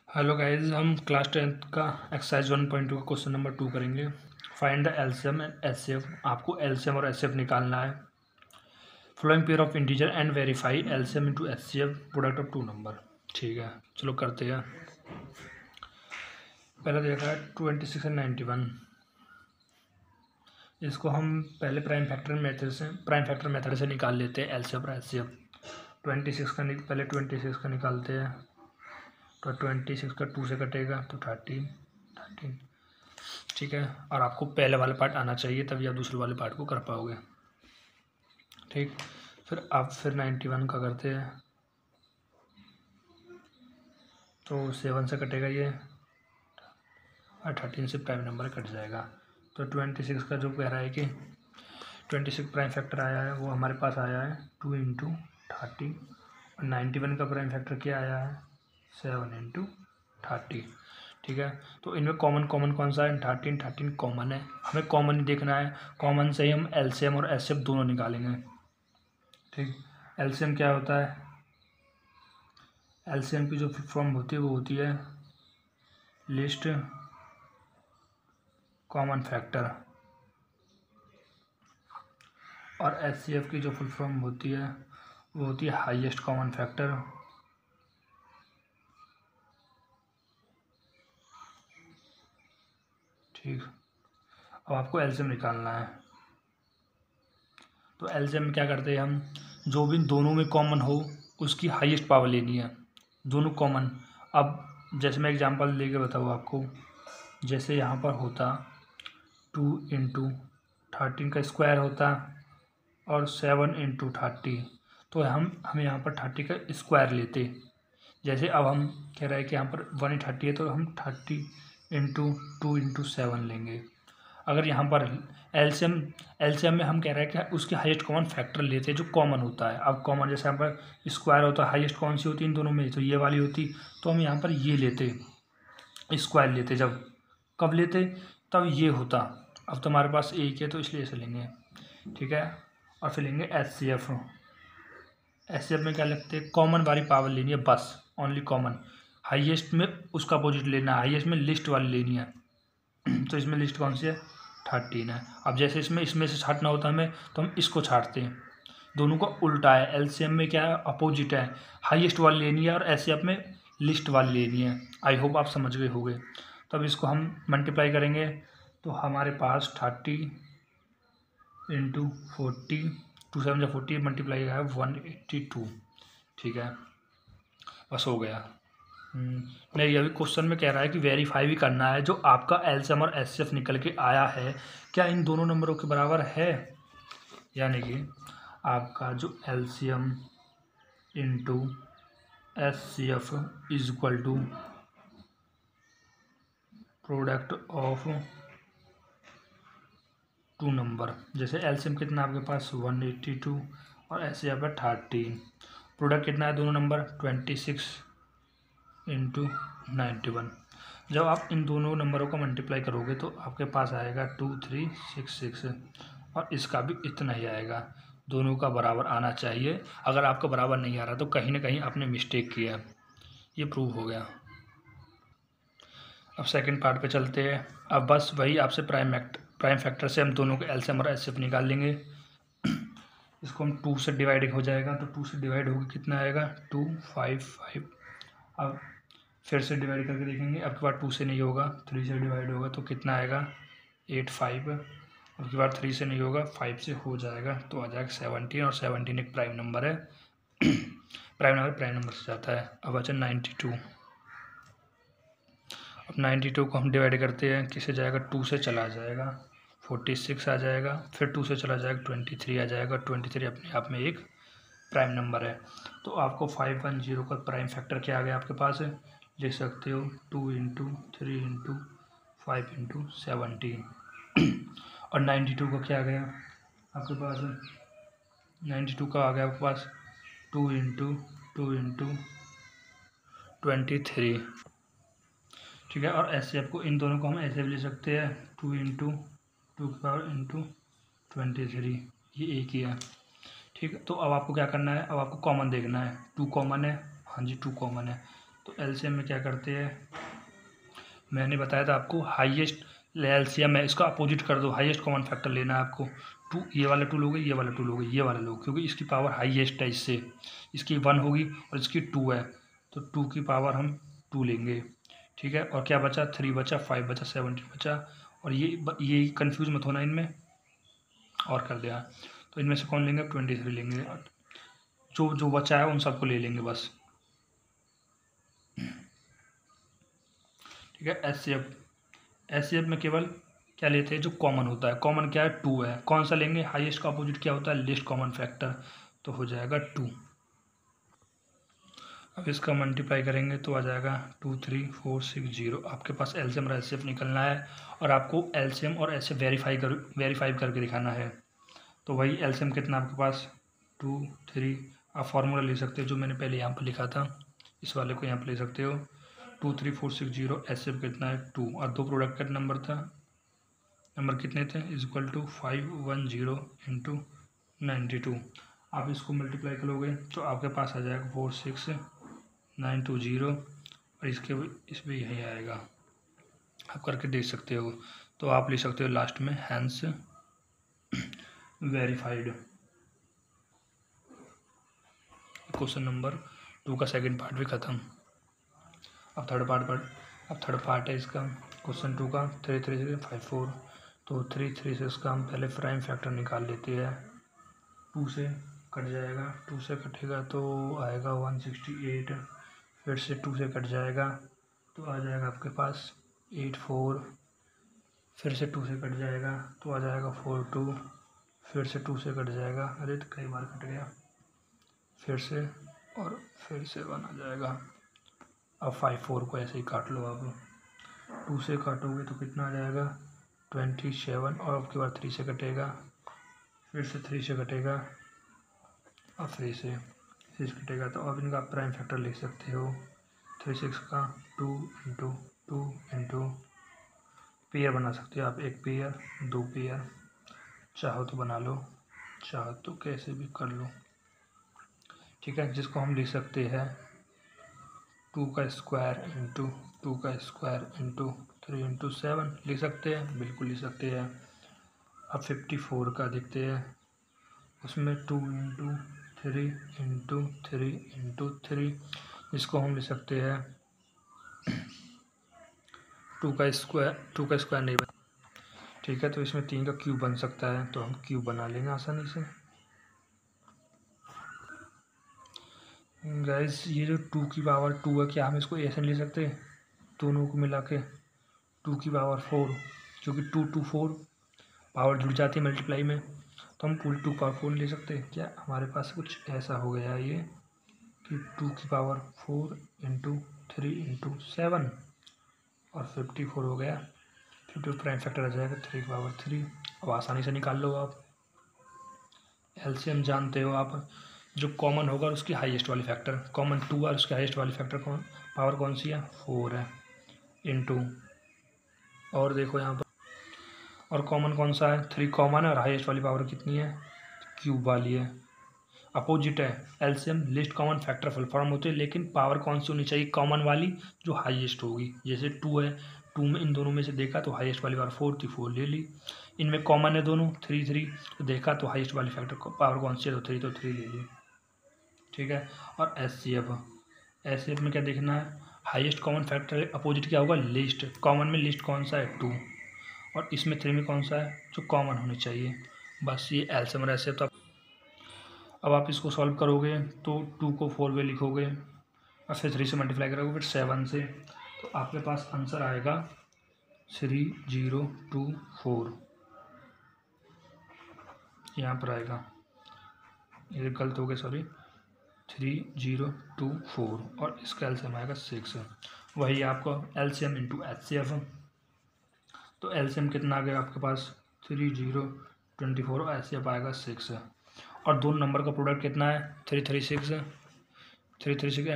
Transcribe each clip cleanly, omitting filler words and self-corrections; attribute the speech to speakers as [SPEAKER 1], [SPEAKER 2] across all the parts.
[SPEAKER 1] Hello guys, हम class 10th का exercise 1.2 का क्वेश्चन नंबर 2 करेंगे। Find the LCM and HCF. आपको एलसीएम और एचसीएफ निकालना है। Following pair of integer and verify LCM into HCF product of two number. ठीक है, चलो करते हैं। पहले देखा है 26 एंड 91। इसको हम पहले प्राइम फैक्टर मेथड से निकाल लेते हैं एलसीएम और एचसीएफ। 26 का पहले 26 का निकालते हैं। तो 26 का 2 से कटेगा तो 13। ठीक है, और आपको पहले वाले पार्ट आना चाहिए, तभी आप दूसरे वाले पार्ट को कर पाओगे। ठीक, फिर आप 91 का करते हैं तो 7 से कटेगा ये, और 13 से प्राइम नंबर कट जाएगा। तो 26 का जो कह रहा है कि 26 प्राइम फैक्टर आया है वो हमारे पास आया है 2 इंटू 30, और 91 का प्राइम फैक्टर क्या आया है 7 इंटू 30। ठीक है, तो इनमें कॉमन कौन सा है 13 कॉमन है, हमें कॉमन ही देखना है। कॉमन से ही हम एलसीएम और एचसीएफ दोनों निकालेंगे। ठीक, एलसीएम क्या होता है, एलसीएम की जो फॉर्म होती है वो होती है लिस्ट कॉमन फैक्टर, और एचसीएफ की जो फुल फॉर्म होती है वो होती है हाईएस्ट कॉमन फैक्टर। ठीक, अब आपको एलसीएम निकालना है। तो एलसीएम में क्या करते हैं हम, जो भी दोनों में कॉमन हो उसकी हाईएस्ट पावर लेनी है, दोनों कॉमन। अब जैसे मैं एग्जांपल लेके बताऊँ आपको, जैसे यहाँ पर होता 2 इंटू 13 का स्क्वायर होता और 7 इंटू 30, तो हम यहाँ पर 30 का स्क्वायर लेते। जैसे अब हम कह रहे हैं कि यहाँ पर 130 है तो हम 30 इंटू 2 इंटू 7 लेंगे। अगर यहाँ पर एलसीएम में हम कह रहे हैं कि उसके हाईएस्ट कॉमन फैक्टर लेते हैं जो कॉमन होता है। अब कॉमन जैसे यहाँ पर स्क्वायर होता है, हाईएस्ट कौन सी होती है इन दोनों में, तो ये वाली होती, तो हम यहाँ पर ये लेते, स्क्वायर लेते। जब कब लेते, तब ये होता। अब तो हमारे पास एक है तो इसलिए इसे लेंगे। ठीक है, और फिर लेंगे एचसीएफ। एचसीएफ में क्या लगते हैं, कॉमन वाली पावर लेनी है बस, ओनली कॉमन। हाईएस्ट में उसका अपोजिट लेना है, हाईएस्ट में लिस्ट वाली लेनी है। तो इसमें लिस्ट कौन सी है 13 है। अब जैसे इसमें से छाटना होता है हमें, तो हम इसको छाटते हैं। दोनों का उल्टा है, एलसीएम में क्या है अपोजिट है, हाईएस्ट वाली लेनी है, और एचसीएफ में लिस्ट वाली लेनी है। आई होप आप समझ गए होंगे। तो अब इसको हम मल्टीप्लाई करेंगे तो हमारे पास 30 इंटू 40, 2 7 40 मल्टीप्लाई है 182। ठीक है, बस हो गया। नहीं, अभी क्वेश्चन में कह रहा है कि वेरीफाई भी करना है जो आपका एलसीएम और एचसीएफ निकल के आया है क्या इन दोनों नंबरों के बराबर है। यानी कि आपका जो LCM into HCF is equal to product of two number. जैसे एलसीएम कितना आपके पास 182 और एचसीएफ है 13। प्रोडक्ट कितना है दोनों नंबर 26 इंटू 91। जब आप इन दोनों नंबरों को मल्टीप्लाई करोगे तो आपके पास आएगा 2366, और इसका भी इतना ही आएगा। दोनों का बराबर आना चाहिए। अगर आपका बराबर नहीं आ रहा तो कहीं ना कहीं आपने मिस्टेक किया, ये प्रूव हो गया। अब सेकंड पार्ट पे चलते हैं। अब बस वही आपसे प्राइम फैक्टर से हम दोनों के एलसीएम और एचसीएफ निकाल लेंगे। इसको हम 2 से डिवाइड हो जाएगा, तो 2 से डिवाइड होकर कितना आएगा 255। अब फिर से डिवाइड करके देखेंगे, अब की बार 2 से नहीं होगा, 3 से डिवाइड होगा तो कितना आएगा 85। अब की बार 3 से नहीं होगा, 5 से हो जाएगा तो आ जाएगा 17, और 17 एक प्राइम नंबर है। प्राइम नंबर से जाता है। अब बचा 92। अब 92 को हम डिवाइड करते हैं, किससे जाएगा 2 से चला जाएगा 46 आ जाएगा, फिर 2 से चला जाएगा 23 आ जाएगा। 23 अपने आप में एक प्राइम नंबर है। तो आपको 510 का प्राइम फैक्टर क्या आ गया आपके पास है, लिख सकते हो 2 इंटू 3 इंटू 5 इंटू 17। और 92 का क्या आ गया आपके पास, 92 का आ गया आपके पास 2 इंटू 23। ठीक है, और एचसीएफ को इन दोनों को हम ऐसे भी ले सकते हैं 2 इंटू 2 की पावर इंटू 23, ये एक ही है। ठीक है, तो अब आपको क्या करना है, अब आपको कॉमन देखना है। 2 कॉमन है, हाँ जी 2 कॉमन है, तो एलसीएम में क्या करते हैं, मैंने बताया था आपको हाईएस्ट एलसीएम है, इसका अपोजिट कर दो, हाईएस्ट कॉमन फैक्टर लेना है आपको। टू, ये वाला टू लोगे, ये वाला टू लोगे, ये वाला लोगे, क्योंकि इसकी पावर हाईएस्ट है, इससे इसकी 1 होगी और इसकी 2 है, तो 2 की पावर हम 2 लेंगे। ठीक है, और क्या बचा, 3 बचा, 5 बचा, 17 बचा। और ये कंफ्यूज मत होना इनमें, और कर दिया। तो इनमें से कौन लेंगे, 23 लेंगे, जो जो बचा है उन सबको ले लेंगे बस। ठीक है, एचसीएफ में केवल क्या लेते हैं, जो कॉमन होता है। कॉमन क्या है, 2 है। कौन सा लेंगे, हाईएस्ट का अपोजिट क्या होता है, लिस्ट कॉमन फैक्टर, तो हो जाएगा 2। अब इसका मल्टीप्लाई करेंगे तो आ जाएगा 2 3 4 6 0। आपके पास एलसीएम और एचसीएफ निकलना है, और आपको एलसीएम और एचसीएफ वेरीफाई करके दिखाना है। तो वही एलसीएम कितना आपके पास, 2 3, आप फार्मूला ले सकते हो जो मैंने पहले यहाँ पर लिखा था, इस वाले को यहाँ पर ले सकते हो, 2 3 4 6 0। एचसीएफ कितना है, 2, और दो प्रोडक्ट का नंबर था, नंबर कितने थे, इक्वल टू 510 इंटू 92। आप इसको मल्टीप्लाई करोगे तो आपके पास आ जाएगा 46920, और इसमें यही आएगा, आप करके देख सकते हो। तो आप ले सकते हो लास्ट में हैंस वेरीफाइड। क्वेश्चन नंबर 2 का सेकंड पार्ट भी खत्म। अब थर्ड पार्ट है इसका, क्वेश्चन 2 का 3 3 6 5 4। तो 3 3 से इसका हम पहले प्राइम फैक्टर निकाल लेते हैं। 2 से कट जाएगा, 2 से कटेगा तो आएगा 168, फिर से 2 से कट जाएगा तो आ जाएगा आपके पास 84, फिर से 2 से कट जाएगा तो आ जाएगा 42, फिर से 2 से कट जाएगा, अरे तो कई बार कट गया, फिर से, और फिर से 1 आ जाएगा। अब 54 को ऐसे ही काट लो, अब 2 से काटोगे तो कितना आ जाएगा 27, और अब के बाद 3 से कटेगा, फिर से 3 से कटेगा, अब 3 से 6 कटेगा। तो अब इनका प्राइम फैक्टर लिख सकते हो, 3 6 का 2 इंटू 2 इंटू, पेयर बना सकते हो आप, 1 पेयर 2 पेयर, चाहो तो बना लो, चाहो तो कैसे भी कर लो। ठीक है, जिसको हम लिख सकते हैं 2 का स्क्वायर इंटू 2 का स्क्वायर इंटू 3 इंटू 7 लिख सकते हैं, बिल्कुल लिख सकते हैं। अब 54 का देखते हैं, उसमें 2 इंटू 3 इंटू 3 इंटू 3, इसको हम लिख सकते हैं 2 का स्क्वायर नहीं बन, ठीक है, तो इसमें 3 का क्यूब बन सकता है, तो हम क्यूब बना लेंगे आसानी से। गाइस ये जो 2 की पावर 2 है, क्या हम इसको ऐसे ले सकते हैं, दोनों को मिला के 2 की पावर 4, क्योंकि 2 2 4 पावर जुड़ जाती है मल्टीप्लाई में, तो हम पूरी 2 पावर 4 ले सकते हैं। क्या हमारे पास कुछ ऐसा हो गया है ये कि 2 की पावर 4 इंटू 3 इंटू 7 और 54 हो गया, 50 प्राइम फैक्टर आ जाएगा 3 की पावर 3। अब आसानी से निकाल लो आप, एलसीएम जानते हो आप, जो कॉमन होगा उसकी हाईएस्ट वाली फैक्टर, कॉमन 2 है, उसकी हाईएस्ट वाली फैक्टर पावर कौन सी है, 4 है, इंटू, और देखो यहाँ पर, और कॉमन कौन सा है, 3 कॉमन है, और हाईएस्ट वाली पावर कितनी है, क्यूब वाली है। अपोजिट है, LCM list common factor full form होते हैं, लेकिन पावर कौन सी होनी चाहिए, कॉमन वाली जो हाईएस्ट होगी। जैसे 2 है, 2 में इन दोनों में से देखा तो हाईएस्ट वाली पावर 4 थी, 4 ले ली। इनमें कॉमन है दोनों 3 3, तो देखा तो हाईएस्ट वाली फैक्टर पावर कौन सी है, तो 3, तो 3 ले ली। ठीक है, और एचसीएफ में क्या देखना है, हाईएस्ट कॉमन फैक्टर अपोजिट क्या होगा, लिस्ट, कॉमन में लिस्ट कौन सा है 2, और इसमें 3 में कौन सा है जो कॉमन होनी चाहिए, बस ये एलसीएम और एचसीएफ। तो अब आप इसको सॉल्व करोगे तो 2 को 4 में लिखोगे, और फिर 3 से मल्टीप्लाई करोगे, फिर 7 से, तो आपके पास आंसर आएगा 3024, यहाँ पर आएगा, ये गलत हो गया सॉरी, 3024, और इसका एलसीएम आएगा 6। वही आपका एलसीएम इंटू एचसीएफ, तो एलसीएम कितना आ गया आपके पास 3024, और एचसीएफ आएगा 6, और दोनों नंबर का प्रोडक्ट कितना है 336 एंड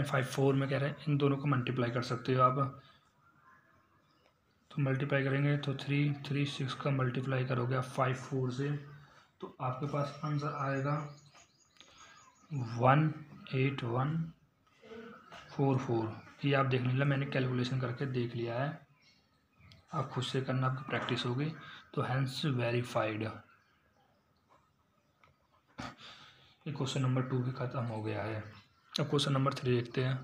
[SPEAKER 1] 54 में कह रहे हैं, इन दोनों को मल्टीप्लाई कर सकते हो आप। तो मल्टीप्लाई करेंगे तो 336 का मल्टीप्लाई करोगे आप 54 से, तो आपके पास आंसर आएगा 18144। ये आप देख लीजिए, मैंने कैलकुलेशन करके देख लिया है, आप खुद से करना, आपकी प्रैक्टिस होगी। तो हैंस वेरीफाइड। ये क्वेश्चन नंबर 2 भी ख़त्म हो गया है। अब क्वेश्चन नंबर 3 देखते हैं।